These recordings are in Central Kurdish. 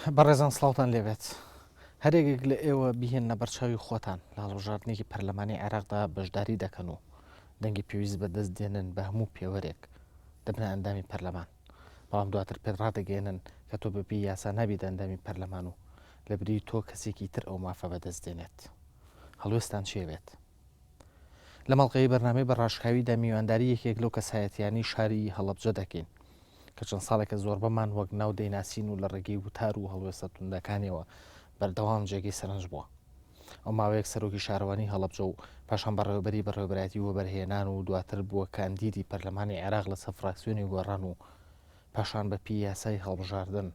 بەڕێزان سڵاوتان لێبێت هەرێکێک لە ئێوە بهێنە بەرچاوی خۆتان لە هەڵبژاردنێکی پەرلەمانی عێراقدا بەشداری دەکەن و دەنگی پێویست بەدەست دێنن بە هەموو پێوەرێک دەبنە ئەندامی پەرلەمان بەڵام دواتر پێت ڕادەگەێنن کە تۆ بەپی یاسا نابیت ئەندامی پەرلەمان و لە بری تۆ کەسێکی تر ئەو مافە بەدەست دێنێت هەڵوێستان چێبێت لە مەڵقەی بەرنامەی بە ڕاشکاویدا میوانداری یەکێک لەو کەسایەتیانی شاری هەڵەبجە دەکەین کە چەند ساڵێکە زۆر بەمان وەک ناو دەیناسین و لە ڕێگەی وتار و هەڵوێستە توندەکانیەوە بەردەوام جێگەی سەرنج بووە ئەو ماوەیەک سەرۆکی شارەوانی هەڵەبجە و پاشان بەڕێوەبەری بەڕێوەبەتی وەبەرهێنان و دواتر بووە کاندیدی پەرلەمانی عێراق لە سەر فراکسیۆنی گۆڕان و پاشان بە پێی یاسای هەڵبژاردن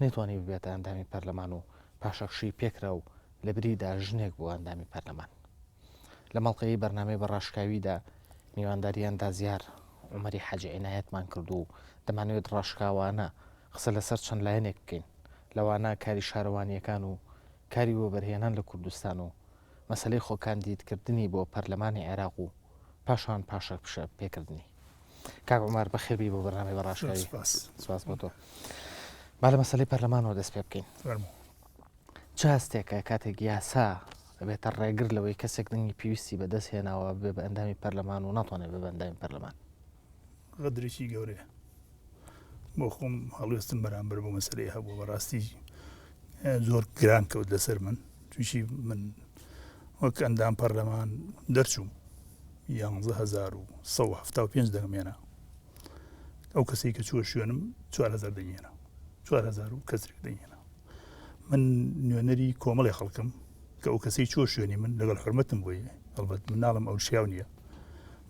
نەیتوانی ببێتە ئەندامی پەرلەمان و پاشەخشی پێکرا و لە بریدا ژنێک بووە ئەندامی پەرلەمان لە مەڵقەی بەرنامەی بەڕاشکاویدا میوانداریان دازیار عومەری حاجی عینایەتمان کرد و دەمانوێت ڕاشکاوانە قسە لەسەر چەند لایەنێک بکەین لەوانە کاری شارەوانیەکان و کاری وەبەرهێنان لە کوردستان و مەسلەی خۆکاندیدکردنی بۆ پەرلەمانی عێراق و پاشان پاشە پیشە پێکردنی کاک عومەر بەخێربی بۆ بەرنامەی بەڕاشکاوی سپاس بۆ تۆ با لە مەسلەی پەرلەمانەوە دەست پێ بکەین چ هەستێکە کاتێک یاسا بێتە ڕێگر لەوەی کەسێک دەنگی پێویستی بەدەست هێناوە بێ بە ئەندامی پەرلەمان و ناتوانێت بێ بە ئەندامی پەرلەمان غەدرێکی گەورەیە بۆ خۆم هەڵوێستم بەرامبەر بۆ مەسەلەی هەبوو بەڕاستی زۆر گران کەوت لەسەر من تویشی من وەک ئەندام پەرلەمان دەرچووم 11,175 دەگەمێنە ئەو کەسێک کە چووە شوێنم 4,000 دەگەێنە 4,000 و کەسێک دەگەێنە من نوێنەری کۆمەڵی خەڵکم کە ئەو کەسەی چووە شوێنی من لەگەڵ حرمەتم بۆیە هەڵبەت من ناڵم ئەو شیاو نییە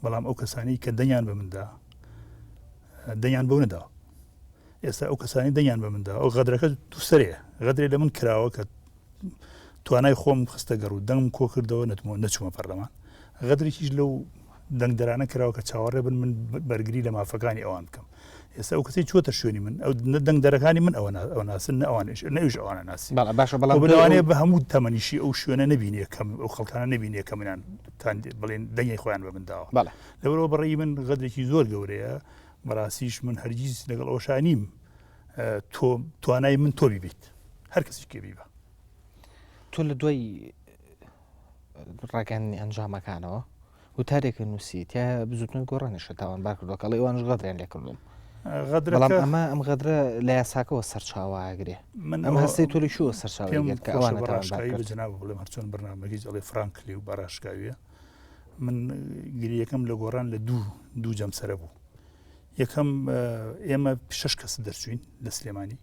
بەڵام ئەو کەسانی کە دەنگیان بە مندا دەنگیان بەو نەدا ئێستا ئەو کەسانی دەنگیان بە مندا ئەو غەدرەکە دووسەرەیە غەدرێ لە من کراوە کە توانای خۆم خستە گەڕ و دەنگم کۆ کردەوە نەچوومە پەرلەمان غەدرێکیش لەو دەنگدەرانە کراوە کە چاوەڕێ بن من بەرگری لە مافەکانی ئەوان بکەم ئێستا ئەو کەسی چووەتە شوێنی من ئەو دەنگدەرەکانی من ئەوە ناسن نەویش ئەوانە ناسی باشە بەڵام بلوانێ بە هەموو تەمەنیشی ئەو شوێنە نبینێ کەم ئەو خەڵکانە نبینێ کە منیان بڵێن دەنگی خۆیان بە منداوە لەبەرەوە بەڕێی من غەدرێکی زۆر گەورەیە بەڕاستیش من هەرگیز لەگەڵ ئەوشانیم توانای من تۆ بیت هەر کەسی کێ بیبە تۆ لە دوای ڕاگەاندنی ئەنجامەکانەوە وتارێکە نووسی تیا بزوتنەوەی گۆڕانیشە تاوان بار کردەوە کەڵی ئەوانش غەدریان لێ کردوم بەڵام ئەم غەدرە لە یاساکەوە سەرچاوەگرێ ئەم هەستەی تۆلی شووە سەرچاوێت کە ئەوانە جناب بڵێم هەرچۆن بەرنامەکەی ئەڵێ فرانکلی و بەڕاشکاویە من گریەکەم لە گۆڕان لە دوو جەمسەرە بوو یەکەم ئێمە 6 کەس دەرچوین لە سلێمانی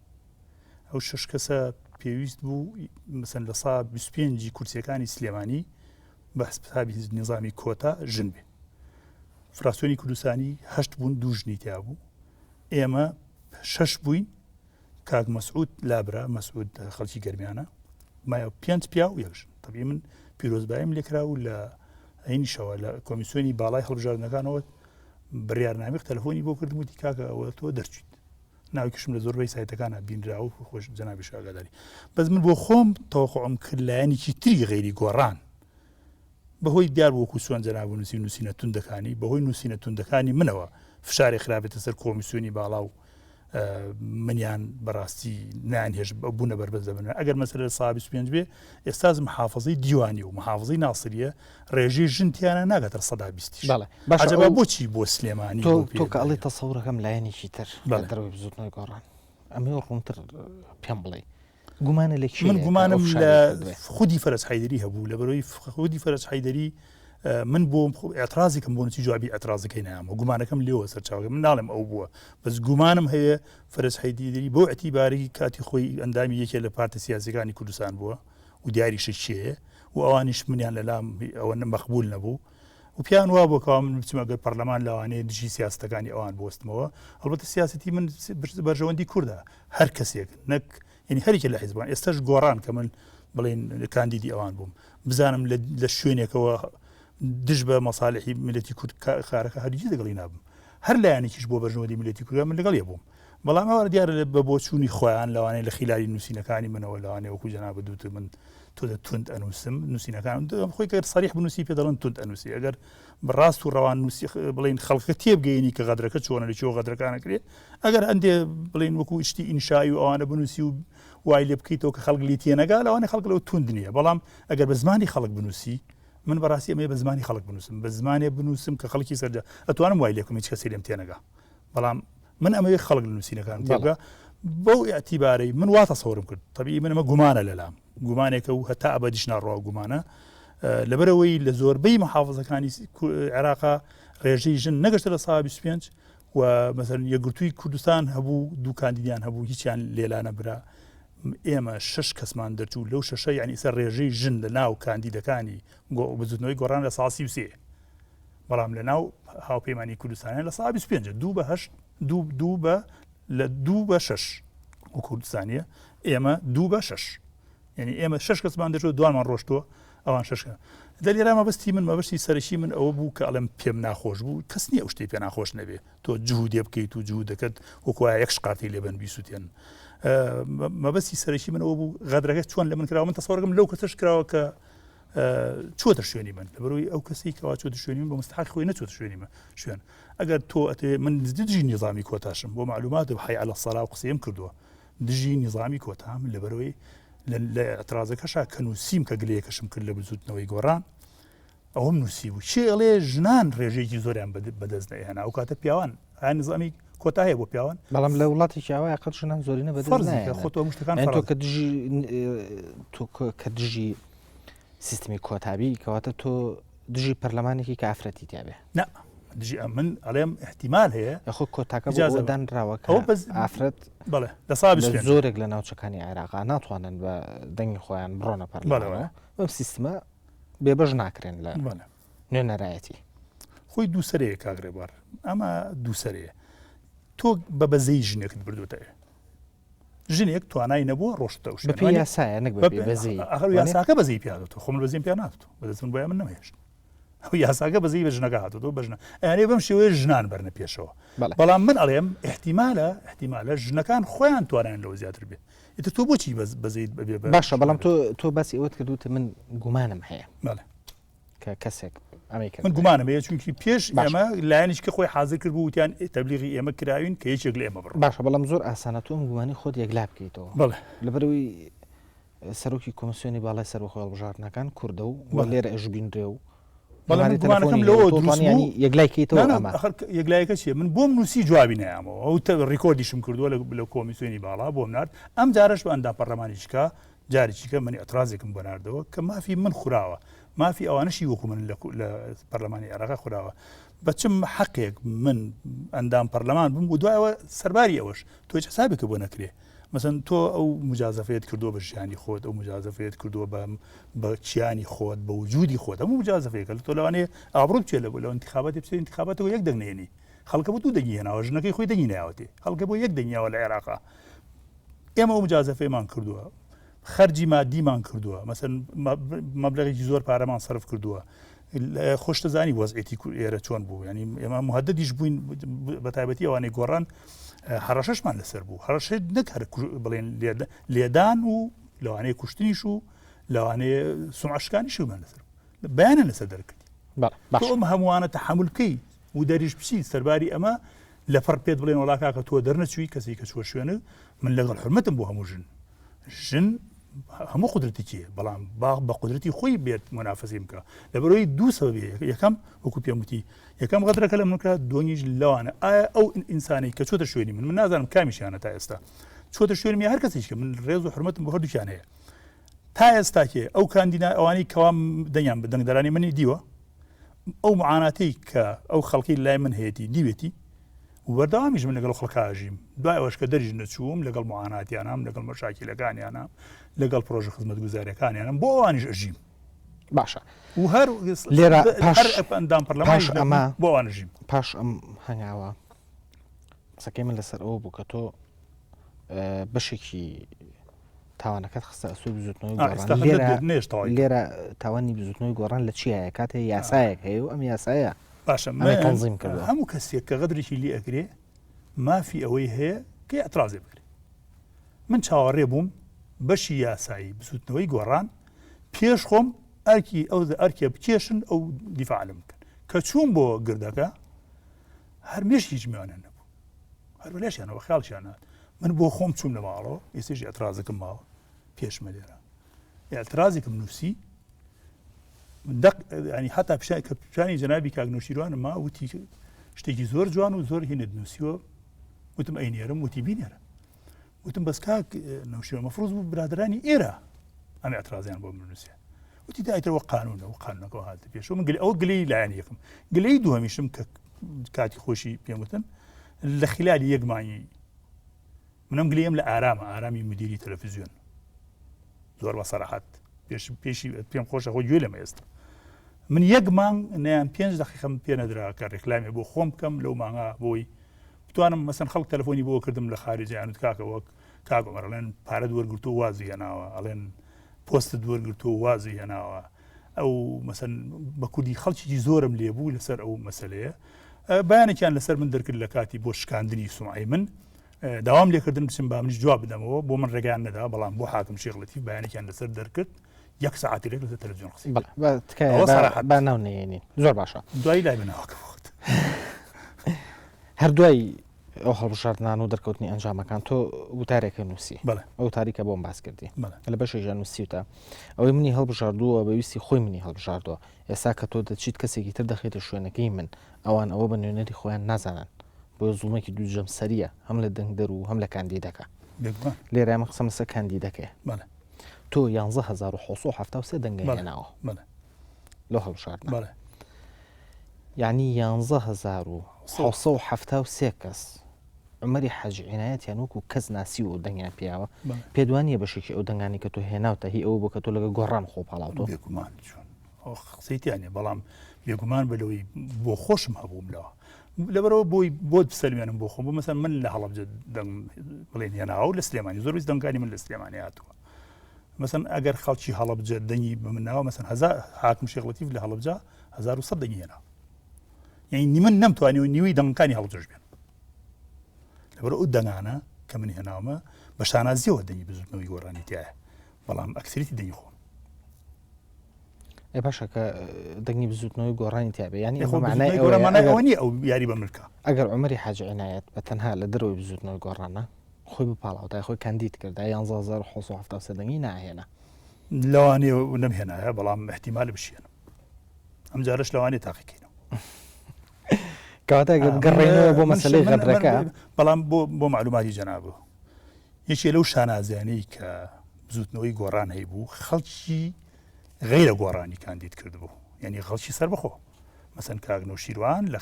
ئەو 6 کەسە پێویست بوو مەسەن لە سا 25 کورسیەکانی سلێمانی بە حسابی نظامی کۆتا ژن بێ فراکسیۆنی کوردستانی 8 بوون 2 ژنی تیا بوو ئێمە 6 بووین کاک مەسعود لابرا مەسعود خەڵکی گەرمیانە مایە 5 پیا و یەکژن تەبیعی من پیرۆزباییم لێکرا و لە عینیشەوە لە کۆمیسیۆنی باڵای هەڵبژاردنەکانەوە بڕیارنامێک تەلەفۆنی بۆ کردم وتی کاکە ئەوە تۆ دەرچیت ناوکیشم لە زۆربەی سایتەکانە بینراوە و خۆش جەنابی ئاگاداری بەس من بۆ خۆم تەوەقعم کرد لایەنێکی تری غەیری گۆڕان بەهۆی دیار وەکو سوێن جەناب نووسینە توندەکانی بەهۆی نووسینە توندەکانی منەوە فشاری خراپێتە سەر کۆمیسیۆنی باڵا و منیان بەڕاستی نانهێش بوونە بەربەز دەبن ئەگەر مەسەلە سا 25 بێ ئێستاز محافظەی دیوانی و محافظەی ناسریە ڕێژەی ژنتیانە ناگاتە 120 عەجەبا بۆچی بۆ سلێمانی تۆ کە ئەڵێ تەسەوڕەکەم لایەنێکی تر دەرەوەی بزوتنەوەی گۆڕان ئەمە ڕوونتر پێم بڵێ گومانە لە من گومانم لە خودی فەرەج حەیدەری هەبوو لەبەرەوەی خودی فەرەج حەیدەری من بۆ ئەترازێکم بۆ نەچی جوابی ئەترازەکەی نامە گومانەکەم لێوە سەرچاوەکە من ناڵێم ئەو بووە بەس گومانم هەیە فەرەج حەیدەری بۆ ئەتیبارێکی کاتی خۆی ئەندامی یەکێ لە پارتە سیاسیەکانی کوردستان بووە و دیاریشە چیەیە و ئەوانیش منیان لەلام ئەوە مەقبول نەبوو و پیان وا بۆ کەوا من بچمە گەر پەرلەمان لەوانەیە دژی سیاستەکانی ئەوان بۆستمەوە هەڵبەتە سیاسەتی من بەرژەوەندی کووردە هەر کەسێک نەک ینی هەرێکە لە حیزبان ئێستاش گۆڕان کە من بڵێن کاندیدی ئەوان بووم بزانم لە شوێنێکەوە دژ بە مەساڵحی ملەتی کورد خارەکە هەرگیز لەگەڵی نابم هەر لایەنێکیش بۆ بەرژەوەندی ملەتی کورد من لەگەڵ بووم بەڵام ئەوە دیارە بە بۆچوونی خۆیان لەوانەیە لە خیلالی نووسینەکانی منەوە لەوانەیە وەکو جەناب دووت من تۆ توند ئەنووسم نووسینەکان خۆی کە سەریح بنووسی پێ دەڵێن توند ئەنووسی ئەگەر بەڕاست و ڕەوان نووسی بڵێن خەڵکە تێبگەینی کە غەدرەکە چۆنە لە چۆ غەدرەکانە کرێت ئەگەر ئەندێ بڵێن وەکو شتی ئینشایی و ئەوانە بنووسی وای لێ بکەیتەوە کە خەڵک لی تێنەگا لەوانە خەڵک لەوە توند نییە بەڵام ئەگەر بە زمانی خەڵک بنووسی من بەڕاستی ئەمێ بە زمانی خەڵک بنووسم بە زمانێ بنووسم کە خەڵکی سەرجا ئەتوانم وای لێکم هیچ کەسی لێم تێنەگا بەڵام من ئەمەوێ خەڵک لە نووسینەکان تێبگا بەو ئەتیبارەی من واتە سەورم کرد تەبیعی من ئەمە گومانە لەلام گومانێکە و هەتا ئەبەدیش ناڕوا گومانە لەبەرەوەی لە زۆربەی محافظەکانی عێراقا ڕێژەی ژن نەگەشتە لە ساڵ 25 و مەسەرن یەکگرتووی کوردستان هەبوو دوو کاندیدیان هەبوو هیچیان لێلانە برا ئێمە 6 کەسمان دەرچوو لەو شەشە یعنی ئیسەر ڕێژەی ژن لە ناو کاندیدەکانی بزوتنەوەی گۆڕان لە ساڵ 33 بەڵام لە ناو هاوپەیمانی کوردستانیان لە ساڵ 25 دوو بە 6 و کوردستانیە ئێمە 2 بە 6 یعنی ئێمە 6 کەسمان دەچوە دوانمان ڕۆشتووە ئەوان 6 دەلیرا مەبەستی من مەبەشتی سەرشی من ئەوە بوو کە ئەڵم پێم ناخۆش بوو کەس نییە ئەو شتەی پێ ناخۆش نەبێ تۆ جوودێ بکەیت و جوود دەکەت وەکوایە یەک شقاتی لێبن بیسووتێن مەبەستی سەرشی من ئەوە بوو غەدرەکە چۆن لە من کراوە من تەسەوەرەکەم لەو کەسەش کراوە کە چۆتە شوێنی من لەبەرەوەی ئەو کەسی کەوا چۆتە شوێنی من بە مستحق خۆی نەچۆتە شوێنی من شوێن ئەگەر تۆ من دژی نظامی کۆتاشم بۆ معلومات حی علی الصلاة و قسەیم کردووە دژی نظامی کۆتام لەبەرەوەی لە ئەترازەکەشا کە نووسیم کە گلەیەکەشم کرد لە بزوتنەوەی گۆڕان ئەوم نووسی بوو شێڵێ ژنان ڕێژەیەکی زۆریان بەدەست نەهێنا ئەو کاتە پیاوان ها نظامی کۆتا هەیە بۆ پیاوان بەڵام لە وڵاتی شاوای قەت ژنان زۆرینە بەدەست خۆ تۆ شتەکان تۆ کە دژی سیستمی کۆتابی کەواتە تۆ دژی پەرلەمانێکی کە ئافرەتی تیاابێ نە دژی من ئەڵێم احتیمال هەیە خۆ کۆتاکە دانراوە ئافرەت بەڵێ لە سا زۆرێک لە ناوچەکانی عێراقا ناتوانن بە دەنگی خۆیان بڕۆنە پەرلەمانەوە بەم سیستمە بێبەش ناکرێن لە نوێ نەرایەتی خۆی دووسەرەیە کاگرێبوار ئەمە دووسەرەیە تۆ بە بەزەی ژنێکت بردوتەیە ژنێک توانای نەبووە ڕۆشتە بە یاسایە نەک بەزەی یاساکە بەزەی پیادەوە خۆم لە بەزیم پیا ناتوە بەدەستم بۆیە من نەمێشت ئەو یاساکە بەزەی بە ژنەکە هاتووە بەژنە ئەیانێ بەم شێوەیە ژنان بەرنە پێشەوە بەڵام من ئەڵێم احتیمالە ژنەکان خۆیان توانیان لەوە زیاتر بێت ئیتر تۆ بۆچی بەزەیت بەبێ باشە بەڵام تۆ باسی ئەوت کردوتە من گومانم هەیە کە کەسێک من گومانم هەیە چونکی پێش ئێمە لایەنیش کە خۆی حاضر کرد بوو وتیان تەبلیغی ئێمە کراوین کە هیچێک لە ئێمە بڕ باشە بەڵام زۆر ئاسانە تۆ گومانی خۆت یەکلا بکەیتەوە لەبەرەوەی سەرۆکی کۆمسیۆنی باڵای سەربەخۆ هەڵبژاردنەکان کوردە و لێرە ئەژبینرێ و بەڵامگومانەکەم لەوە دروستنی یەکلایکەیتەوە یەکلایەکە چیە من بۆم نووسی جوابی نایامەوە ئەو ڕیکۆردیشم کردووە لە کۆمیسیۆنی باڵا بۆم نرد ئەم جارش بە ئەندام پەرلەمانیشکە جارێکیکە منی ئەترازێکم بۆ ناردەوە کە مافی من خوراوە مافی ئەوانەشی وەکو من لە پەرلەمانی عێراقا خوراوە بەچم حەقێک من ئەندام پەرلەمان بم و دوایەوە سەرباری ئەوەش تۆ هیچ حسابێکە بۆ نەکرێ مەسەن تۆ ئەو مجازەفەیەت کردووە بە ژیانی خۆت ئەو مجازەفەیەت کردووە بە چیانی خۆت بە وجودی خۆت هەموو مجازەفەیەکە لە تۆ لەوانەیە ئابڕوت چێ لە انتخاباتی بچێت انتخاباتەوە یەک دەنگێنی خەڵکە بۆ دوو دەنگی هێناوە ژنەکەی خۆی دەنگی نایەوەتێ خەڵکە بۆ یەک دەنگیاوە لە عێراقا ئێمە ئەو مجازەفەیەمان کردووە خەرجی مادیمان کردووە مەسەن مەبلەغێکی زۆر پارەمان سەرف کردووە خۆشتەزانی وەزعێتی ئێرە چۆن بوو ینی ئێمە مهددیش بووین بە تایبەتی ئەوانەی گۆڕان هەڕەشەشمان لەسەر بوو هەڕەشێت نەک هەر بڵێن لێدان و لەوانەیە کوشتنیش و لەوانەیە سومعشکانیشمان لەسەر بەیانە لەسەر دەرکردی ئەم هەمووانە تەحمل بکەی و دەریش بچیت سەرباری ئەمە لە فەر پێت بڵێن وڵاکا کە تۆ دەرنەچووی کەسی کە چوە شوێنە من لەگەڵ حرمەتم بۆ هەموو ژن هەموو قدرەتێکیە بەڵام بە قدرەتی خۆی بێت منافەسی بکە لەبەرەوەی دوو سەبەبێ یەکەم وەکو پێم وتی یەکەم غەدرەکە لە منکە دۆنیش لەوانە ئایا ئەو ئینسانی کە چۆتە شوێنی من نازانم کامیشیانە تا ئێستا چۆتە شوێنی هەر کەسێکە من ڕێز و حرمەتم بە هەردووکیان هەیە تا ئێستاکێ ئەو کاندیدا ئەوانەی کەوام دەنگیان بە دەنگدەرانی منی دیوە ئەو معاناتەی کە ئەو خەڵکی لای من هەیەی دیوێتی وەردەوامیش من لەگەڵ خەڵکاژیم دوای ئەوەش کە دەریژ نەچووم لەگەڵ معاناتیانام لەگەڵ مەشاکیلەکانیانە لەگەڵ پرۆژە خزمەت گوزاریەکانیانم بۆ ئەوانیش ئەژیم باشە و هەر لێرە ئەندام پەرلەمانی ئەمە بۆ ئەوانژیم پاش ئەم هەنگاوە قسەکەی من لەسەر ئەوە بوو کە تۆ بەشێکی تاوانەکەت خستە ئەسووی بزوتنەوەی گۆڕان لێرە تاوانی بزوتنەوەی گۆڕان لە چیایە کاتێ یاسایەک هەیە و ئەم یاسایە باشە تەنزیم کردووە هەموو کەسێک کە غەدرێکی لێ ئەگرێ مافی ئەوەی هەیە کە ئەترازێ بکرێ من چاوەڕێ بووم بەشی یاسایی بزوتنەوەی گۆڕان پێش خۆم ئەرکێ بکێشن ئەو دیفاعلم بکەن کە چوون بۆ گردەکە هەرمێش هیچ میوانە نەبوو هەر بەلاشیانەوە خیاڵشیان هات من بۆ خۆم چوم لە ماڵەوە ئێستش ئەترازەکەم ماوە پێشمە لێرە ئەترازێکم نووسی ینی حتا کە پیشانی جەنابی کاگنۆشیروانم ما وتی شتێکی زۆر جوان و زۆر هینت نووسیوە وتم ئەینێرم وتی بینێرە وتم بەس کاک نەوشیرۆ مەفروض بوو برادرانی ئێرە ئەمە ئەترازیان بۆ منووسێ وتی دایتەوە قانونەوە قانونەکەەوە هاتە پێشەوە من ئەوە گلەی لایەن یەکم گلەی دووەمیشم کە کاتی خۆشی پێم وتن لە خلالی یەکمانی منم گلەیم لە ئارامی مدیری تەلەڤیزیۆن زۆر بە سەراحەت پێشی پێم خۆشە خۆ گوێ لەمە ئێستا من یەک مانگ نیان 5 دقیقەم پێ نەدرا کە ڕێکلامی بۆ خۆم بکەم لەو مانگا بۆی بتوانم مەسەن خەڵک تەلەفۆنی بۆ کردم لە خارجیانوت کاکە وەک کاگۆمەر ئەڵێن پارەت وەرگرتو وازی هێناوە ئەڵێن پۆستت وەرگرتو وازی هێناوە ئەو مەسەن بە کوردی خەڵکی زۆرم لێبوو لەسەر ئەو مەسەلەیە بەیانێکیان لەسەر من دەرکرد لە کاتی بۆ شکاندنی سومعی من داوام لێکردن بچم با منیش جواب بدەمەوە بۆ من ڕێگەیان نەدا بەڵام بۆ حاکم شێخ لەتیف بەیانێکیان لەسەر دەرکرد یەک سەعاتی لێک لەسەر تەلەڤیزیۆن قسەی با ناونێنین زۆر باشە دوای لای بناوەکە وەخت هەردوای ئەو هەڵبژاردنان و دەرکەوتنی ئەنجامەکان تۆ وتارێکە نووسی ئەو تاریکە بۆم باس کردی لە بەشێژان نووسیتە ئەوەی منی هەڵبژاردووە بەویستی خۆی منی هەڵبژاردووە ئێستا کە تۆ دەچیت کەسێکی تر دەخێتە شوێنەکەی من ئەوان ئەوە بە نوێنەری خۆیان نازانن بۆ زوڵمێکی دووجەم سەریە هەم لە دەنگدەر و هەم لە کاندیدەکە لێرە ئێمە قسەم لەسەر کاندیدەکەیە تۆ 11773 دەنگێناوە لەو هەڵبژاردنە یعنی 11773 کەس عمەری حەجی عنایەتیان وەکو کەس ناسی و دەنگیان پیاوە پێدوانیە بەشێکی ئەو دەنگانی کە تۆ هێناوتە هی ئەوە بۆ کە تۆ لەگە گۆڕان خۆ پاڵاوتۆ بێگومان قسەیتیانێ بەڵام بێگومان بەلەوەی بۆ خۆشم هەبووم لەوە لەبەرەوە بۆ بسەلمێنم بۆ خۆم بۆ مەسەن من لە هەڵەبجە بڵێن هێناوە و لە سلێمانی زۆر ویست دەنگانی من لە سلێمانی هاتووە مەسەن ئەگەر خەڵکی هەڵەبجە دەنگی بە منناوە مەسەن حاکم شێخ لەتیف لە هەڵەبجە 1100 دەنگی هێناوە یعنی من نەمتوانیەوە نیوەی دەنگەکانی هەڵبجەش بێن لەبەرە ئەو دەنگانە کە من هێناومە بە شانازیەوە دەنگی بزوتنەوەی گۆڕانی تایە بەڵام ئەکسریتی دەنگی خۆم باشە کە دەنگی بزوتنەوەی گۆڕانی تیاابێ ینی ئەوە نیە ئەو یاری بە ملکە ئەگەر عمەری حاجی عنایەت بە تەنها لە دەرەوەی بزوتنەوەی گۆڕانە خۆی بپاڵاوتای خۆی کاندید کردا 11773 دەنگی ناهێنا لەوانەیە نەمهێنایە بەڵام احتیمال بشێنم ئەم جارش لەوانێ تاقیکەینەوە کەواتە گەڕێنەوە بۆ مەسەلەی غەدرەکە بەڵام بۆ معلوماتی جەنابەوە یەکێ لەو شانازیانەی کە بزوتنەوەی گۆڕان هەیبوو خەڵکی غیرە گۆڕانی کاندید کردبوو یعنی خەڵکی سەر بەخۆ مەسەن کاگنۆشیروان لە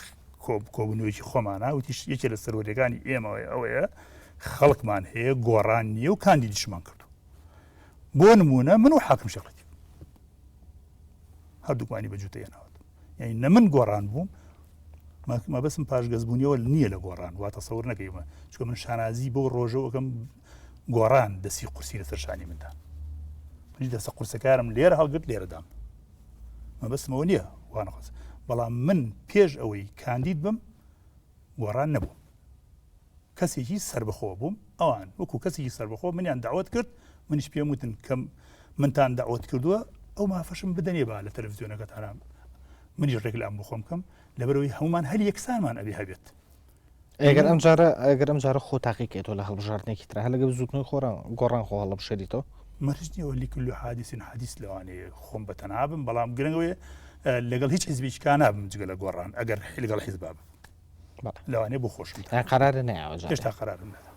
کۆبوونەوەیکی خۆمانە وتی یەکێ لە سەرۆریەکانی ئێمەوەی ئەوەیە خەڵکمان هەیە گۆڕان نییە و کاندیدیشمان کردو بۆ نمونە من و حاکم شێخ لەتیف هەردووکمانی بەجووتە هێناوەت یعنی نە من گۆڕان بووم مەبەستم پاشگەزبوونیەوە نییە لە گۆڕان وا تەسەوور نەکەیمە چونکە من شانازی بۆ ڕۆژەوەکەم گۆڕان دەسی قورسی لەسەر شانی مندا منی دەستە قورسەکارم لێرە هەڵگرت لێرەدام مەبەستمەوە نییە وانەخواست بەڵام من پێش ئەوەی کاندید بم گۆڕان نەبوو کەسێکی سربەخۆ بووم ئەوان وەکو کەسێکی سربەخۆ منیان داوت کرد منیش پێم وتن کە منتان داوت کردووە ئەو مافەشم بدەنێ با لە تەلەڤیزیۆنەکەتانە منیش ڕێکلام بۆ خۆم بکەم لەبەرەوەی هەمومان هەر یەکسانمان ئەبێ هەبێت ئەگەر ئەم جارە خۆ تاقیکێتەوە لە هەڵبژاردنێکی ترا هەر لەگە بزوتنەوەی گۆڕان خۆ هەڵبژێریتەوە مەرج نییەوە لیکل و حادیث لەوانەیە خۆم بەتەنها بم بەڵام گرنگەوەیە لەگەڵ هیچ حیزبێکی نابم جگە لە گۆڕان ئەگەر لەگەڵ حیزب بم لەوانەیە بۆ خۆشم قەرارە نەیەوە هێشتا قەرارم نەدا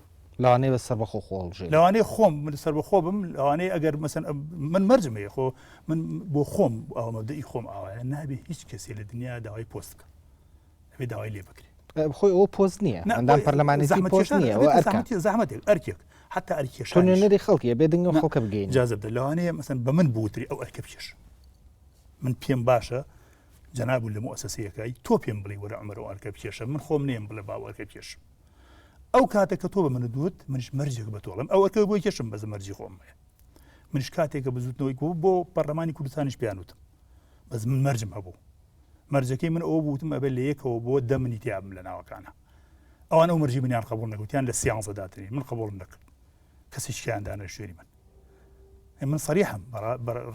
لەوانەیە بە سەر بەخۆ خۆڵژێ لەوانەیە خۆم سەر بەخۆ بم لەوانەیە ئەگەر مەسەن من مەرجم هەیە خۆ من بۆ خۆم ئەو مەبدەئی خۆم ئاوایە نابێ هیچ کەسێ لە دنیا داوای پۆست بکە ئەبێ داوای لێ بکرێ خۆی ئەوە پۆست نییە ئەندام پەرلەمانێتی پۆست نییە زەحمەتێک ئەرکێک حتا ئەرکێش نوێنەری خەڵکیە بێ دنگە خەڵکە بگەین جازب دە لەوانەیە مەسەن بە من بوتری ئەو ئەرکە بکێش من پێم باشە جەناب لە مؤسسەیەکەی تۆ پێم بڵێ وەرە عمەر ئەو ئەرکە بکێشە من خۆم نێم بڵێ با ئەرکە بکێشم ئەو کاتێک کە تۆ بە من دوت منش مەرجێک بە تۆڵم ئەو ئەرکە بۆی کێشم بەز مەرجی خۆم هەیە منش کاتێکە بزوتنەوەی بۆ پەرلەمانی کوردستانیش پیانوتم بەس من مەرجم هەبوو مەرجەکەی من ئەوە بوتم ئەبێ لە یەکەوە بۆ 10 منیتی یابم لە ناوەکانە ئەوان ئەو مەرجی منیان قبول نەکوتیان لە سیانزە داتنی من قبولم نەکرد کەسێکیان دانە شوێنی من صریحم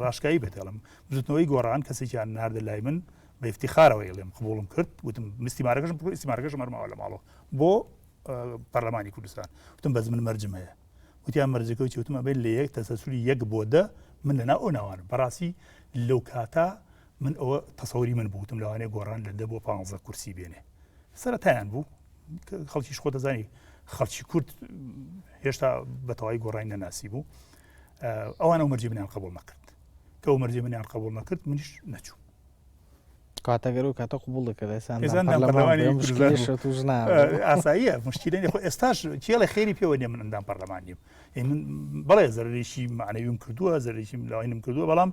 ڕاشکایی بێتەڵم بزوتنەوەی گۆڕان کەسێکیان ناردە لای من بە افتیخارەوە ئێڵێم قبولم کرد وتم استیمارەکەشم ئستیمارەکەشم هەرماوە لە ماڵەوە بۆ پەرلەمانی کوردستان وتم بەس من مەرجم هەیە وتیان مەرجەکە و چوتمە بێت لە یەک تەسەسوری 1 بۆ 10 من لەنا ئەو ناوانم بەڕاستی لەو کاتا من ئەوە تەسەوری من بووتم لەوانەیە گۆڕان لە 10 بۆ 15 کورسی بێنێ سەرەتایان بوو خەڵکیش خۆ دەزانی خەڵکی کورد هێشتا بەتەواوی گۆڕانی نەناسی بوو ئەوان ئەو مەرجێ منیان قبول نەکرد کە ئەو مەرجێ منیان قبول نەکرد منیش نەچوو کاتەگەر و کاتە قوبوڵ دەکرد ئاساییە مشکلێنی خۆ ئێستاش کێڵە خێری پێوە نیە من ئەندام پەرلەمانیم من بەڵێ زەرریشی معنەویم کردووە زەرریشی لاوانم کردووە بەڵام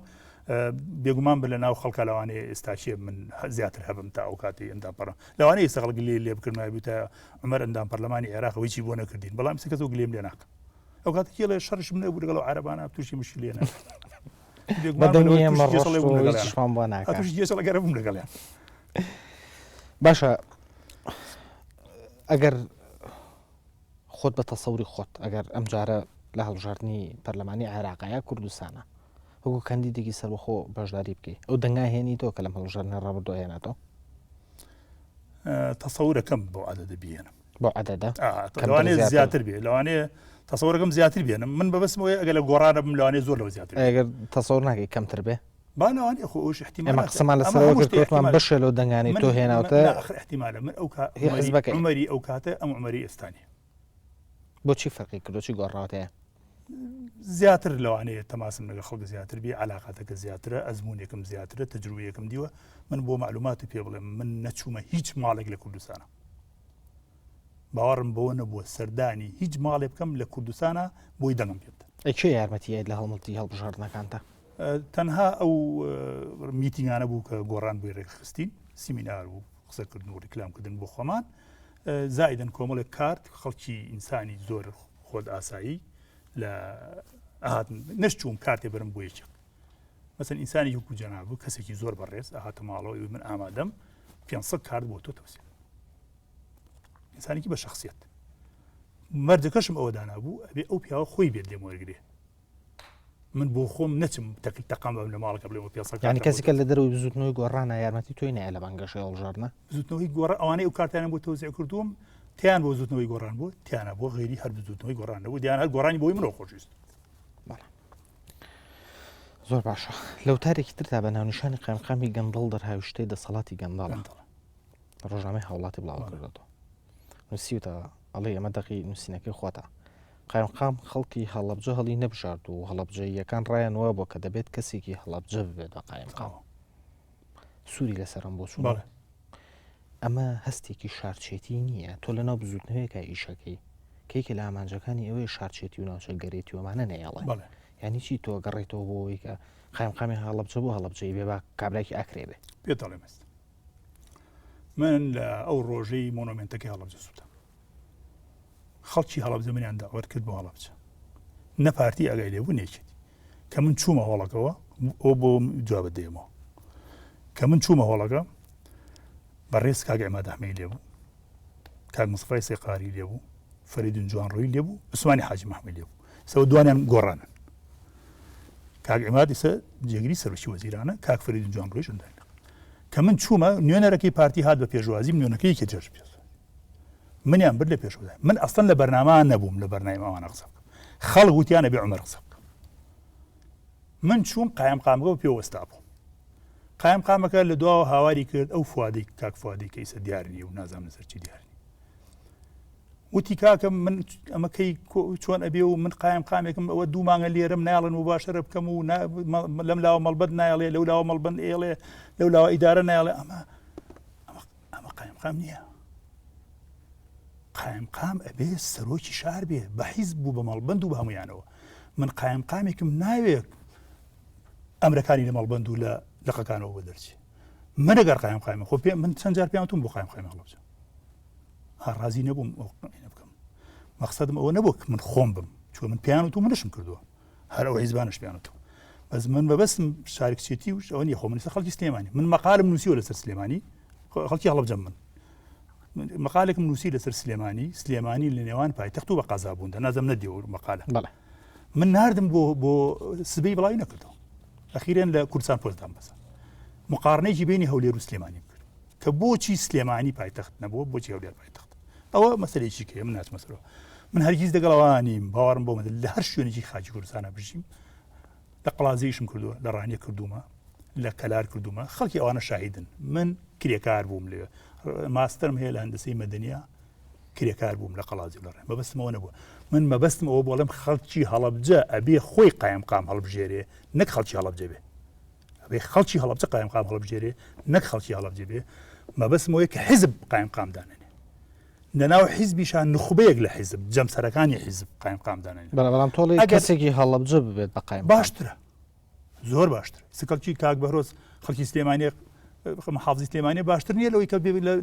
بێگومان بە لە ناو خەڵکە لەوانەیە ئێستاچێ من زیاتر هەبم تا ئەو کاتی ئەندام پەرە لەوانەیە ئێستا خەڵک لێ بکردنای بوو تا عومەر ئەندام پەرلەمانی عێراق هیچی بۆ نەکردین بەڵام کەس و گلێم لێ ناکەم ئەو کاتی کێڵێ شەڕش من نەبوو لەگەڵ عەرەبانە تووشی مشکل لێ ناکەم باشە ئەگەر خۆت بە تەسەوری خۆت ئەگەر ئەم جارە لە هەڵبژاردننی پەرلەمانی عێراقایە کوردستانە وەکو کەندیدێکی سەربەخۆ بەشداری بکەیت ئەو دەنگای هێنیتەوە کە لەم هەڵبژاردنە ڕابردووە هێنێتەوە تەسەورەکەم بۆ عەدەدە بێنم بۆ عەدەدە لەوانەیە زیاتر بێ لەوانەیە تەسەورەکەم زیاتر بێنم من بەبستمەوەی ئەگەر لە گۆڕانە بم لەوانەیە زۆر لەوە زیاتر ئەگەر تەسەور ناکەی کەمتر بێ بانەوانێ خۆش احتیمال ئەمە قسەمان لەسەرەوە کردومان بەشە لەو دەنگانی تۆ هێناوتە احتیمالە من ئەو عومەری ئەو کاتە ئەم عومەری ئێستانی بۆچی فەرقی کردۆچی گۆڕاوەتەیە زیاتر لەوانەیە تەماسم لەگە خەڵک زیاتر بێ علاقاتەکە زیاترە ئەزمونێکم زیاترە تەجروبەیەکم دیوە من بۆ معلوماتی پێ بڵێم من نەچوومە هیچ ماڵێک لە کوردستانە باوەڕم بەوە نەبووە سەردانی هیچ ماڵێ بکەم لە کوردستانە بۆی دەنگم پێ بدەن ئەکێ یارمەتیایت لە هەڵمەتی هەڵبژاردنەکانتە تەنها ئەو میتینگانە بوو کە گۆڕان بۆی ڕێکخستین سیمینار بوو قسەکردن و ڕیکلامکردن بۆ خۆمان زایدن کۆمەڵێک کارت خەڵکی ئینسانی زۆر خۆت ئاسایی لە ئاهاتن نەشتوم کارتێ بەرم بۆ یەکێک مەسەن ئینسانی وەکو جەناب بوو کەسێکی زۆر بەڕێز ئاهاتە ماڵەوەی من ئامادەم 500 کارت بۆ تۆ تەوسێ ئینسانێکی بە شخصیت مەرجەکەشم ئەوە دانابوو ئەبێ ئەو پیاوە خۆی بێت لێم وەرگێ من بۆ خۆم نەچم تەقام بەم لە ماڵەکە بڵێ ینی کەسێکە لە دەرەوەی بزوتنەوەی گۆڕانە یارمەتی تۆی نایە لە بانگەشەی هەڵبژاردنە بزوتنەوەی گۆڕ ئەوانەی ئەو کارتیانە بۆ تەوزیع کردووم تیان بۆ زوتنەوەی گۆڕان بوو تیانە بۆ غێری هەر بزوتنەوەی گۆڕانەوە دییان هەر گۆڕانی بۆی منەوە خۆشویست زۆر باشە لەو تارێکی ترتا بە ناونیشانی قایمقامی گەندەڵ دەرهاوشتەی دەسەڵاتی گەندەڵە ڕۆژنامەی هاوڵاتی بڵاو کردەوە نووسیوتە ئەڵێ ئەمە دەقی نووسینەکەی خۆتە قایمقام خەڵکی هەڵەبجە هەڵی نەبژارد و هەڵەبجەیەکان ڕایەنەوە بۆ کە دەبێت کەسێکی هەڵەبجە ببێت بە قایمقام سووری لەسەرم بۆ چوو ئەمە هەستێکی شارچێتی نییە تۆ لە ناو بزوتنەوەیکە ئیشەکەی کەیکە لە ئامانجەکانی ئەوەی شارچێتی و ناوچە گەرێتیوەمانە نەیەڵێ یعنی چی تۆ گەڕێتەوە بۆەوەی کە قایمقامی هەڵەبجە بۆ هەڵەبجەی بێ با کابراکی ئاکرێ بێ پێتەڵێ مەست من لە ئەو ڕۆژەی مۆنۆمنتەکەی هەڵەبجە سووتە خەڵکی هەڵەبجە منیان داوەت کرد بۆ هەڵەبجە نەپارتی ئەگای لێبوو نێکێتی کە من چوومە هۆڵەکەەوە ئەو بۆ جواب دێمەوە کە من چوومە هۆڵەکە بەڕێز کاگ ئەماد ئەحمەدی لێبوو کاک مستەفای سێقاری لێبوو فەریدون جوانڕۆی لێبوو عوسمانی حاجی مەحمەد لێبوو سەوە دوانیان گۆڕانن کاک ئەماد ئێستا جێگیری سەرۆکی وەزیرانە کاک فەریدون جوانڕۆیش ئەندایە کە من چوومە نوێنەرەکەی پارتی هات بە پێشوازیم نوێنەکەی کە جێژ پێ منیان برد لە پێشوازای من ئەستەن لە بەرنامە نەبووم لە بەرنامە ئەوانە قسە بکەم خەڵک وتیانە بێ عومەر قسە بکەم من چووم قایمقامەکە و پێوەستا بووم قایمقامەکە لە دواوە هاواری کرد ئەو فوادەی کاک فوادەی کە ئیسە دیار نیە و نازانم لەسەر چی دیار نیە وتی کاکەم من ئەمەکەی چۆن ئەبێ و من قایمقامێکم ئەوە دوو مانگە لێرم ناڵن و باشەرە بکەم و لەم لاوە مەڵبەت نایڵێ لەو لاوە مەڵبەند ئێڵێ لەو لاوە ئیدارە نایڵێ ئەمە قایمقام نییە قایمقام ئەبێ سەرۆکی شار بێ بە حیزب بوو بە مەڵبەند و بە هەمویانەوە من قایمقامێکم ناوێت ئەمرەکانی لە مەڵبەند و لە لەقەکانەوە بە دەرچی من ئەگەر قایمقامە خۆ پێ من چەند جار پێیانتون بۆ قایمقامی هەڵەبجە ڕازی نەبووم بکەم مەقسەدم ئەوە نەبوو من خۆم بم چۆ من پیان و منشم کردووە هەر ئەو حیزبانش پیانەوە بەس من بەبەستم شارێکچێتی وش ئەوە نیە خۆ من خەڵکی سلێمانی من مەقالم نووسیوە لەسەر سلێمانی خەڵکی هەڵەبجەم من مەقالێکم نووسی لەسەر سلێمانی لە نێوان پایتەخت و بە قازابووندا نازەم نەدیەوە مەقالە من ناردم بۆ سبەی بڵاوی نەکردەوە ئەخیرێن لە کوردستان پۆزدام بەسە مقارنەیەکی بینی هەولێر و سلێمانی کرد کە بۆچی سلێمانی پایتەخت نەبووە بۆچی هەولێر پایتەخت ئەوە مەسلەیەکی کێ من ناچمەسەرەوە من هەرگیز لەگەڵەوە نیم باوەڕم بۆ مەدە لە هەر شوێنێکی خاکی کوردستانە بژیم لە قەڵازیشم کردووە لە ڕانیە کردومە لە کەلار کردومە خەڵکی ئەوانە شاهیدن من کرێکار بووم لێ ماستەرم هەیە لە هەندسەی مەدەنیا کرێکار بووم لە قەڵازی لە ڕێ مەبەستمەوە نەبووە من مەبەستم ئەوە بۆڵم خەڵکی هەڵەبجە ئەبێ خۆی قایمقام هەڵبژێرێ نەک خەڵکی هەڵەبجە بێ ئەبێ خەڵکی هەڵەبجە قایمقام هەڵبژێرێ نەک خەڵکی هەڵەبجە بێ مەبەستمەوەیە کە حیزب قایمقام دانێنێ لەناو حیزبیشان نخبەیەک لە حیزب جەمسەرەکانی حیزب قایمقام دانێنێ بەڵام تۆڵی کەسێکی هەڵەبجە ببێت بە قایم باشترە زۆر باشتر سکەڵکی کاک بەهرۆز خەڵکی سلێمانی محافظی سلێمانی باشتر نییە لەوەی کە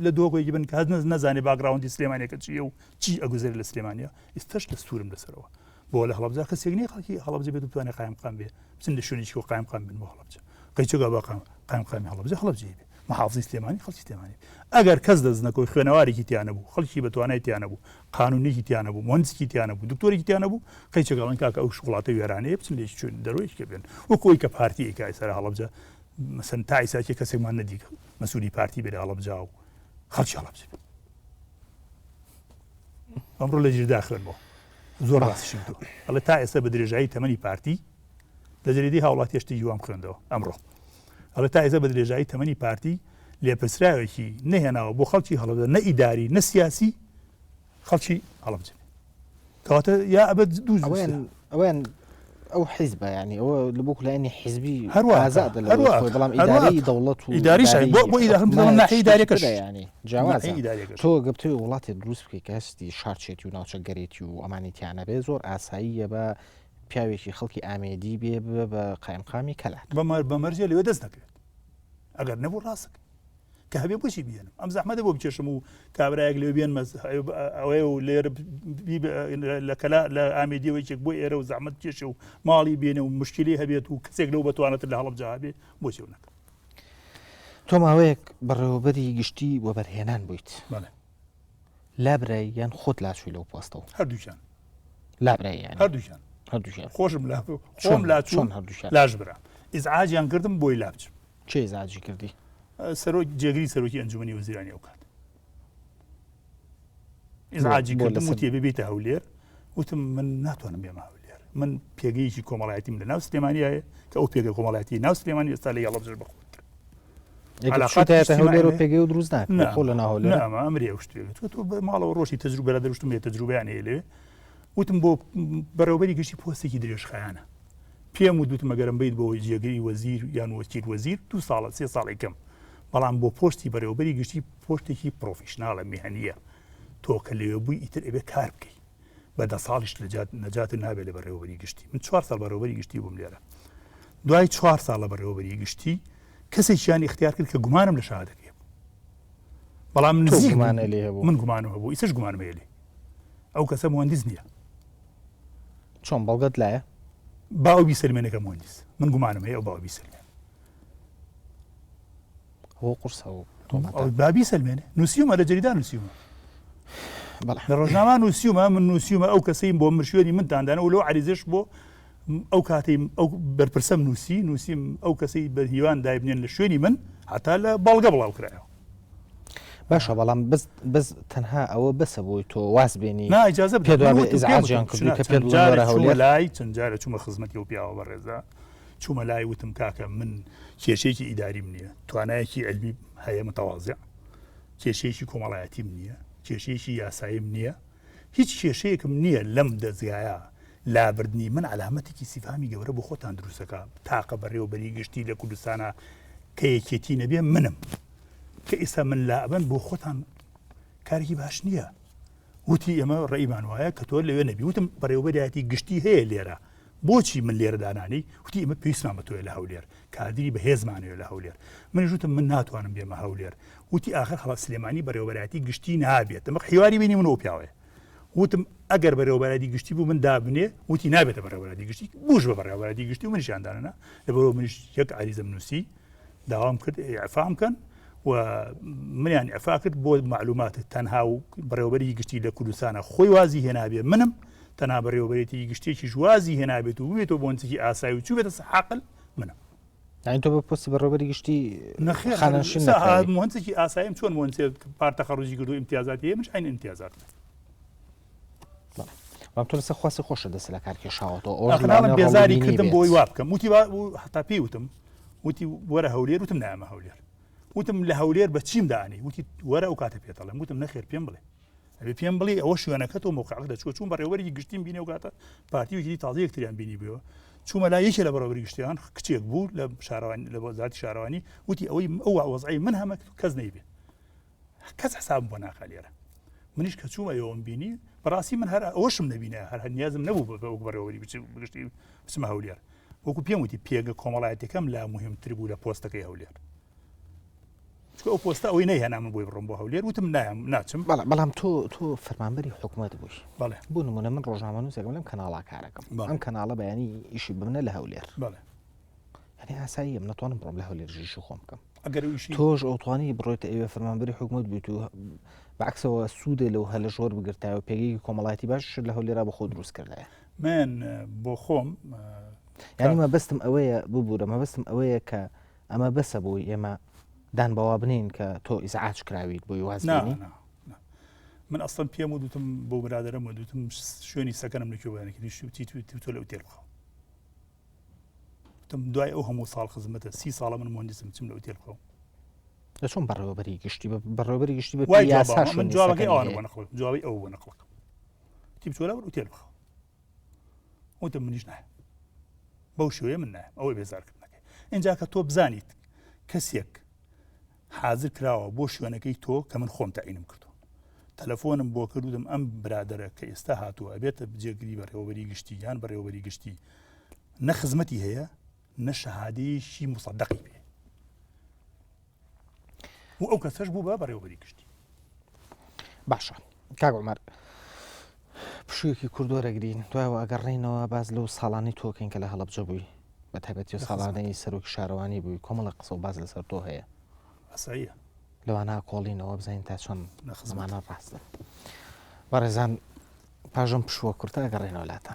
لە دۆگۆی بن کە هەز نەزانێ باگراوندی سلێمانیەکە چیە و چی ئەگوزێت لە سلێمانیا ئێستاش لە سوورم لەسەرەوە بۆ لە هەڵەبجە کەسێک نییە خەڵکی هەڵەبجە بێت بتوانێت قایمقام بێ بچن لە شوێنێکی قایمقام بن بۆ هەڵەبجە قەیچەکە بە قایمقامی هەڵەبجە هەڵەبجەی بێ محافظی سلێمانی خەڵکی سلێمانی ئەگەر کەس دەستنەکەی خوێنەوارێکی تیانە بوو خەڵکی بەتوانای تیانە بوو قانونێکی تیانە بوو مهندسکی تیانە بوو دکتۆرێکی تیانە بوو قەیچەکەڵن کاکە ئەو وڵاتە وێرانەیە بچن لێ چون دەرۆیشکە بێن وەکۆی کە پارتیەکە ئێستا هەڵەبجە مەسەن تا ئیساکی کەسێکمان نەدیکە مەسوولی پارتی بێت هەڵەبجا و خەڵکی هەڵەبجە ئەمڕۆ لە ژێردا خوێنەوە زۆر ڕاستیشم تو ئەڵێ تا ئێستا بە درێژایی تەمەنی پارتی لە جەریدەی هاوڵاتی هێشتی یوام خوێندەوە ئەمڕۆ ئەڵێ تا ئێستا بە درێژایی تەمەنی پارتی لێپرسراوێکی نەهێناوە بۆ خەڵکی هەڵەبجە نە ئیداری نە سیاسی خەڵکی هەڵەبجە کەواتە یا ئەبەت دوو ئەویان ئەو حیزبە ینی ئەوە لە بۆ لایەنی حیزبی هەروە ئازادە لەخۆی بەڵام ئیداری دەوڵەت و ئیداریش بۆ ناحیەی ئیداریەکەش ینی جیاوازە ئیداریەکەش تۆ گەبتوی وڵاتی دروست بکەی کە هەستی شارچێتی و ناوچە گەرێتی و ئەمانێتیانە بێ زۆر ئاساییە بە پیاوێکی خەڵکی ئامێدی بێ بە قایمقامی کەلات بە مەرجێ لەوێ دەست نەکرێت ئەگەر نەبوو ڕاستەکە کە هەبێ بۆچی بێنم ئەم زەحمەتە بۆ بچێشم و کابرایەک لێ بێن ئەوەیە و لێرە لە ئامێدیەوەیەک بۆ ئێرە و زەحمەت کێشە و ماڵی بێنە و مشکلی هەبێت و کەسێک لەو بەتوانێت لە هەڵەبجە بێ بۆچی و نەکە تۆ ماوەیەک بەڕێوەبەری گشتی وە بەرهێنان بوویت لابرای یان خۆت لاچووی لەو پۆستەوە هەردووشان لابرای یان هەردووشان خۆشم خۆم لاچوون هەردووشان لاژ برام ئیزعاجیان کردم بۆی لابچم چێ ئیزعاجی کردی جێگری سەرۆکی ئەنجومەنی وەزیرانی ئەو کات ئیزعاجی کردم وتی ببێتە هەولێر وتم من ناتوانم بێمە هەولێر من پێگەیەکی کۆمەڵایەتیم لە ناو سلێمانیایە کە ئەو پێگە کۆمەڵایەتی ناو سلێمانی ئێستا لە هەڵەبجە بەخۆ هەولێر و پێگەی و دروست ناکە خۆ لە ناهۆلێر ئەمری ئەو شتێت تۆ ماڵەوە ڕۆژی تەجروبە لە دەروشتم بێ تەجروبیان هەیە لێ وتم بۆ بەڕێوەبەری گشتی پۆستێکی درێژخایانە پێم و دوتم ئەگەرم بیت بۆ جێگەری وەزیر یان وەکیل وەزیر 2 ساڵە 3 ساڵی کەم بەڵام بۆ پۆستی بەڕێوەبەری گشتی پۆستێکی پرۆفیشناڵە میهەنیە تۆ کە لێوە بووی ئیتر ئەبێ کار بکەی بە 10 ساڵیش نەجاتت نابێت لە بەڕێوەبەری گشتی من 4 ساڵ بەڕێوەبەری گشتی بووم لێرە دوای 4 ساڵ لە بەڕێوەبەری گشتی کەسێکیان اختیار کرد کە گومانم لە شەهادەکەی بوو بەڵام من گومانم هەبوو ئیسش گومانم هەیە لێ ئەو کەسە مهندس نییە چۆن بەڵگەت لایە باوی سلمێنەکە مهندس من گومانم هەیە ئەو باوی سلمێن هو قرص بابی سلمێنێ نووسیومە لە جەریدا نووسیومە لە ڕۆژنامە نووسیومە من نووسیومە ئەو کەسەی بۆ مرشوێنی منداندانە و لەو عریزش بۆ ئەو کاتەی ئەو بەرپرسەم نووسیم ئەو کەسەی بە هیوان دایبنێن لە شوێنی من هەتا لە باڵگە بڵاو کرایەوە باشە بەڵام بەس تەنها ئەوە بەسە بۆی تۆ واز بێنی ناجازە ئیزعاجیان کردی کە پێت بڵێرە هەولێر لای چەند جارە چوومە خزمەتی و پیاوە بەڕێزا چوومە لای وتم کاکە من کێشەیەکی ئیداریم نییە توانایەکی ئەلمی هەیە متەواضع کێشەیەکی کۆمەڵایەتیم نییە کێشەیەکی یاساییم نییە هیچ کێشەیەکم نییە لەم دەستگایە لابردنی من علامەتێکی سیفامی گەورە بۆ خۆتان دروستەکە تاقە بەڕێوەبەری گشتی لە کوردستانە کە یەکێتی نەبێ منم کە ئێستا من لابن بۆ خۆتان کارێکی باش نییە وتی ئێمە ڕێیمان وایە کە تۆ لەوێ نەبی وتم بەڕێوەبەریاتی گشتی هەیە لێرە بۆچی من لێرە دانانی وتی ئمە پێویستمان بە تۆیە لە هەولێر کاردری بەهێزمانەوە لە هەولێر من ژوتم من ناتوانم بێمە هەولێر وتی ئاخر هەڵە سلێمانی بەڕێوەبەریاتی گشتی نابێت ئەمە حیواری بینی منەوە پیاوێ وتم ئەگەر بەڕێوەبەریاتی گشتی بوو من دابنێ وتی نابێتە بەڕێوەبەریاتی گشتی بوش بە بەڕێوەبەریاتی گشتی و منیشاندانە لەبەرەوە منیش یەک عریزم نووسی داوام کرد ئیعفام کەن و منیان ئەفا کرد بۆ معلومات تەنها و بەڕێوەبەری گشتی لە کوردستانە خۆی وازی هێنابێ منم تەنها بەڕێوەبەرێتی گشتێکی وازی هێنابێت و بێتەوە بۆنچێکی ئاسایی و چوو بێتە سەحاقل منم یعنی تۆ بە پۆستی بەڕێوەبەری گشتی نەخێر خانەنشین نەکراوی. مهندسێکی ئاساییم چۆن مهندسێ پارت تەخەڕوجی کردو ئیمتیازاتی هەیە منش عین ئیمتیازات بەڵام تۆ لەسەر خواستی خۆشە دەست لە کار کێشاوەتەوە ئەخناڵم بێزاری کردم بۆی وا بکەم وتی هەتا پێی وتم وتی وەرە هەولێر وتم نامە هەولێر وتم لە هەولێر بە چیم دانی وتی وەرە ئەو کاتە پێتەڵێم وتم نەخێر پێم بڵێ ئەبێ پێم بڵێ ئەوە شوێنەکە تۆ مۆقعەکە دەچوە چوون بەڕێوەبەری گشتیم بینێ و کاتە پارتیوێکی تازە یەکتریان بینی بێەوە چوومە لا یەکێ لە بەڕێوەبەری گشتیان کچێک بوو لە شارەوانی لە وەزارەتی شارەوانی وتی ئەوەی ئەو وەزعی من هەمە کەس نەیبێ کەس حسابم بۆ ناکا لێرە منیش کە چوومە ئەوەم بینی بەڕاستی من هەر ئەوەشم نەبینە هەر نیازم نەبوو بە بەڕێوەبەری گشتی بچمە هەولێر وەکو پێم وتی پێگە کۆمەڵایەتەکەم لا مهمتر بوو لە پۆستەکەی هەولێر ئەو پۆستە ئەوەی نەیهێنا من بۆی بڕۆم بۆ هەولێر وتم ناچم بەڵام تۆ فەرمانبەری حکوومەت بووی بەڵێ بۆ نمونە من ڕۆژنامە نووسێکم لەم کەناڵا کارەکەم ئەم کەناڵە بەیانی ئیشی ببنە لە هەولێر بەڵێ یعنی ئاسایی ئەم ناتوانم بڕۆم لە هەولێر ژیشی خۆم بکەم ئەگەر ئیشی تۆش ئەوتوانی بڕۆیتە ئێوە فەرمانبەری حکوومەت بوویت و بەعکسەوە سوودێ لەو هەلە ژۆر بگرتایە و پێگەی کۆمەڵایەتی باش لە هەولێرا بە خۆ دروست کردایە من بۆ خۆم یعنی مەبەستم ئەوەیە ببوورە مەبەستم ئەوەیە کە ئەمە بەسە بووی ئێمە دان بەوا بنین کە تۆ ئیزعاج کراویت بۆی وازبینی من ئەسڵم پێم و دوتم بۆ برادرم و دوتم شوێنی سەکەنم لەکوێوانێکی شتی تۆ لە ئوتێل بخەوە وتم دوای ئەو هەموو ساڵ خزمەتە 30 ساڵە من مهندسم چم لە ئوتێل بخەوە لە چۆن بەڕێوەبەری گشتی بەڕێوەبەری گشتی بە وای یاسا من جوابەکەی ئەوانە بۆ نەخڵم جوابی ئەو بۆ نەخڵەکەم تیم چۆلە بەر ئوتێل بخەوە وتم منیش نایە بەو شوێ من نایە ئەوەی بێزارکردنەکەی اینجا کە تۆ بزانیت کەسێک حاضر کراوە بۆ شوێنەکەی تۆ کە من خۆم تەعینم کردو تەلەفۆنم بۆ کردودم ئەم برادرە کە ئێستا هاتووە ئەبێتە بجێگری بەڕێوەبەری گشتی یان بەڕێوەبەری گشتی نە خزمەتی هەیە نە شەهادەیەشی موسەدەقی پێ و ئەو کەسەش بوو بە بەڕێوەبەری گشتی باشە کاک عومەر پشوویەکی کوردۆرەگرین دوایەوە ئەگەڕێینەوە باز لەو ساڵانی تۆکەین کە لە هەڵەبجە بووی بە تایبەتی ساڵانەی سەرۆکی شارەوانی بووی کۆمەڵە قسە و باز لەسەر تۆ هەیە ئەساییە لەوانە کۆڵینەوە بزانین تا چۆن زمانە ڕاستە بەڕێزان پاژەم پشووە کورتە ئەگەڕێنەوە لاتە